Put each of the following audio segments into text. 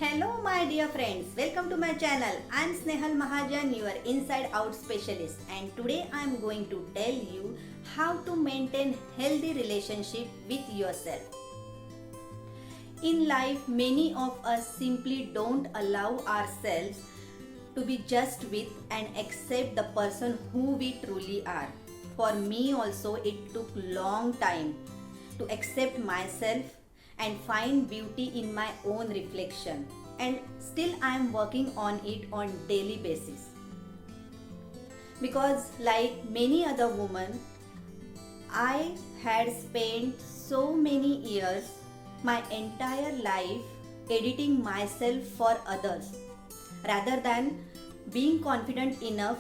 Hello my dear friends, welcome to my channel. I am Snehal Mahajan, your inside out specialist, and today I am going to tell you how to maintain healthy relationship with yourself. In life, many of us simply don't allow ourselves to be just with and accept the person who we truly are. For me also it took long time to accept myself and find beauty in my own reflection, and still I am working on it on daily basis because like many other women I had spent so many years, my entire life, editing myself for others rather than being confident enough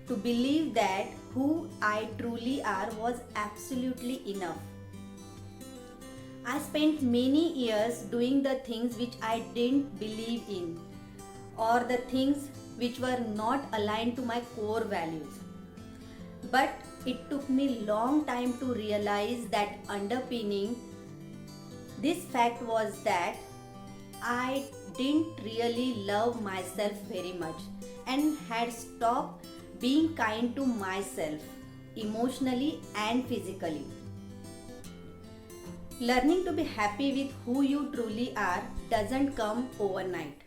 to believe that who I truly are was absolutely enough. I spent many years doing the things which I didn't believe in, or the things which were not aligned to my core values. But it took me long time to realize that underpinning this fact was that I didn't really love myself very much and had stopped being kind to myself emotionally and physically. Learning to be happy with who you truly are doesn't come overnight.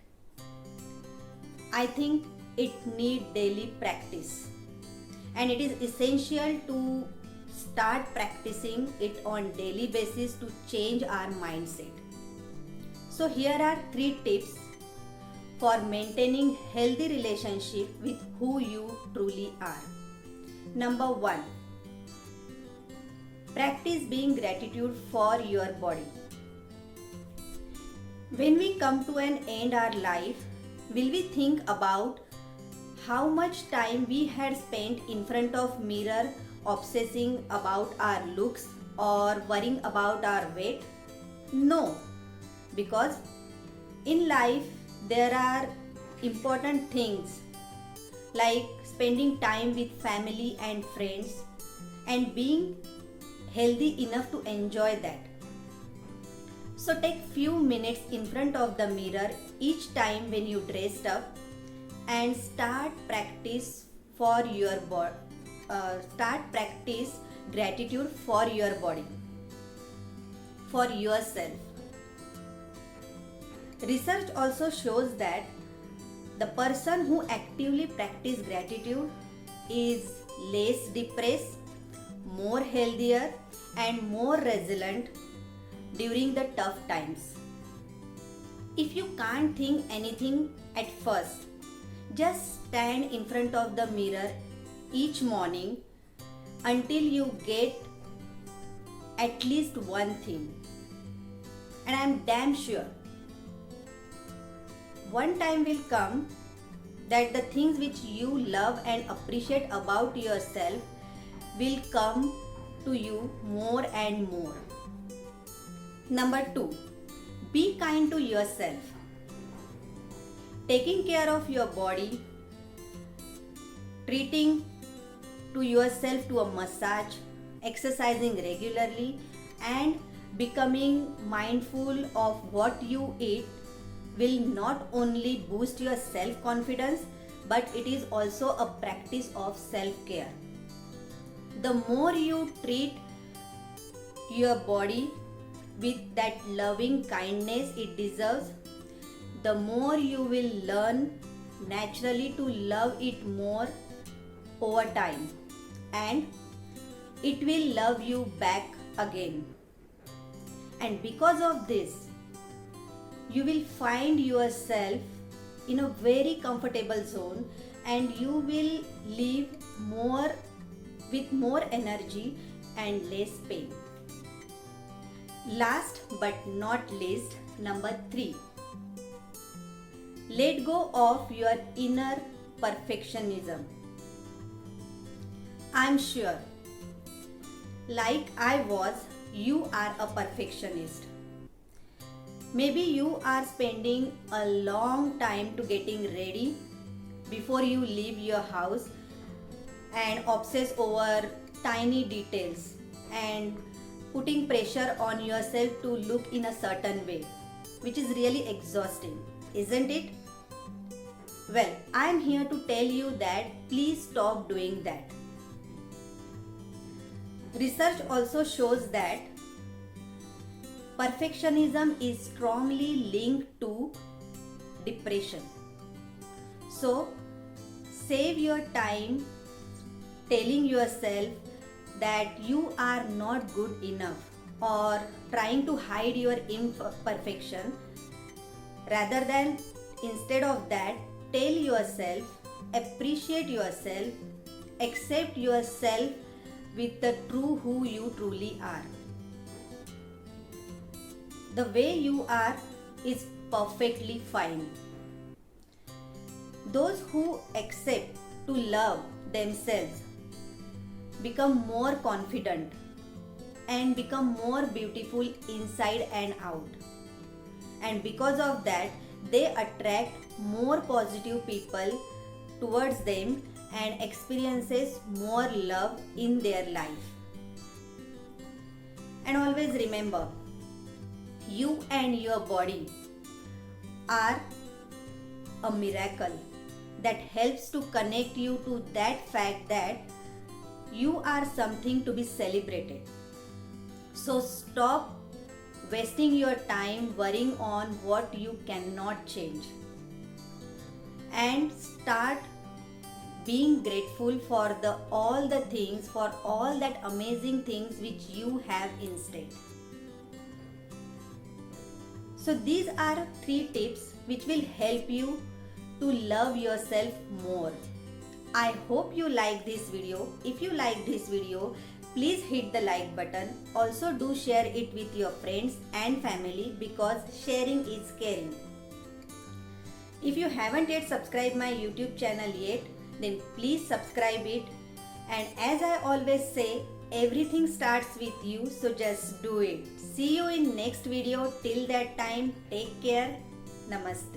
I think it needs daily practice, and it is essential to start practicing it on daily basis to change our mindset. So here are 3 tips for maintaining healthy relationship with who you truly are. Number 1, practice being gratitude for your body. When we come to an end our life, will we think about how much time we had spent in front of mirror obsessing about our looks or worrying about our weight? No, because in life there are important things like spending time with family and friends and being healthy enough to enjoy that. So take few minutes in front of the mirror each time when you dressed up and start practice gratitude for your body, for yourself. Research also shows that the person who actively practice gratitude is less depressed, more healthier and more resilient during the tough times. If you can't think anything at first, just stand in front of the mirror each morning until you get at least one thing. And I am damn sure one time will come that the things which you love and appreciate about yourself will come to you more and more. Number 2, be kind to yourself. Taking care of your body, treating to yourself to a massage, exercising regularly, and becoming mindful of what you eat will not only boost your self-confidence, but it is also a practice of self-care. The more you treat your body with that loving kindness it deserves, the more you will learn naturally to love it more over time, and it will love you back again. And because of this, you will find yourself in a very comfortable zone and you will live more with more energy and less pain. Last but not least, number 3, let go of your inner perfectionism. I'm sure, like I was, you are a perfectionist. Maybe you are spending a long time to getting ready before you leave your house and obsess over tiny details and putting pressure on yourself to look in a certain way. which is really exhausting, isn't it? Well, I am here to tell you that please stop doing that. Research also shows that perfectionism is strongly linked to depression. So, save your time telling yourself that you are not good enough or trying to hide your imperfection. Rather than instead of that, tell yourself, appreciate yourself, accept yourself with the true who you truly are. The way you are is perfectly fine. Those who accept to love themselves become more confident and become more beautiful inside and out. And because of that, they attract more positive people towards them and experiences more love in their life. And always remember, you and your body are a miracle that helps to connect you to that fact that you are something to be celebrated. So stop wasting your time worrying on what you cannot change and start being grateful for all the things, for all that amazing things which you have instead. So these are 3 tips which will help you to love yourself more. I hope you like this video. If you like this video, please hit the like button. Also do share it with your friends and family because sharing is caring. If you haven't yet subscribed my YouTube channel yet, then please subscribe it. And as I always say, everything starts with you, so just do it. See you in next video. Till that time, take care. Namaste.